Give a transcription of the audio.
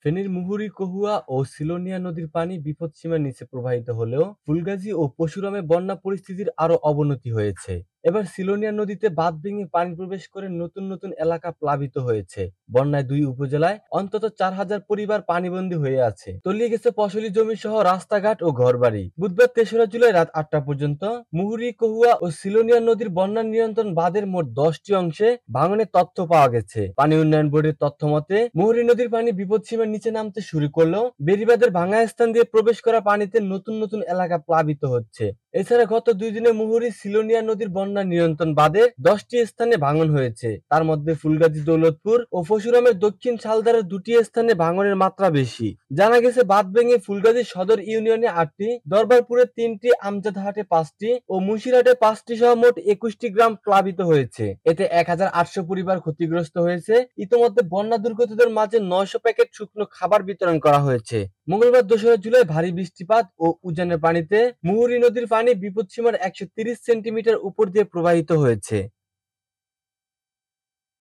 ফেনীর মুহুরী, কহুয়া ও সিলোনিয়া নদীর পানি বিপদসীমার নিচে প্রবাহিত হলেও ফুলগাজী ও পরশুরামে বন্যা পরিস্থিতির আরো অবনতি হয়েছে। এবার সিলোনিয়া নদীতে বাঁধ ভেঙে পানি প্রবেশ করে নতুন নতুন এলাকা প্লাবিত হয়েছে। বন্যায় দুই উপজেলায় অন্তত 4,000 পরিবার পানিবন্দী হয়ে আছে। তলিয়ে গেছে ফসলি জমি সহ রাস্তাঘাট ও ঘরবাড়ি। বুধবার ৩রা জুলাই রাত ৮টা পর্যন্ত মুহুরী, কহুয়া ও সিলোনিয়া নদীর বন্যা নিয়ন্ত্রণ বাঁধের মোট ১০টি অংশে ভাঙনের তথ্য পাওয়া গেছে। পানি উন্নয়ন বোর্ডের তথ্য মতে মুহুরী নদীর পানি বিপদসীমার নিচে নামতে শুরু করলেও বেড়িবাঁধের ভাঙা স্থান দিয়ে প্রবেশ করা পানিতে নতুন নতুন এলাকা প্লাবিত হচ্ছে। এছাড়া গত ২ দিনে মুহুরী, সিলোনিয়া নদীর বন্যা নিয়ন্ত্রণ বাঁধে ১০টি স্থানে ভাঙন হয়েছে। তার মধ্যে ফুলগাজী, দৌলতপুর ও পরশুরামের দক্ষিণ শালদারের ২টি স্থানে ভাঙনের মাত্রা বেশি। জানা গেছে বাঁধ ভেঙে ফুলগাজী সদর ইউনিয়নে ৮টি, দরবারপুরে ৩টি, আমজাদহাটে ৫টি ও মুন্সিরহাটে ৫টি সহ মোট ২১টি গ্রাম প্লাবিত হয়েছে। এতে ১,৮০০ পরিবার ক্ষতিগ্রস্ত হয়েছে। ইতোমধ্যে বন্যা দুর্গতদের মাঝে ৯০০ প্যাকেট শুকনো খাবার বিতরণ করা হয়েছে। মঙ্গলবার ২রা জুলাই ভারী বৃষ্টিপাত ও উজানের পানিতে মুহুরী নদীর পানি বিপদসীমার ১৩০ সেন্টিমিটার উপর দিয়ে প্রবাহিত হয়েছে।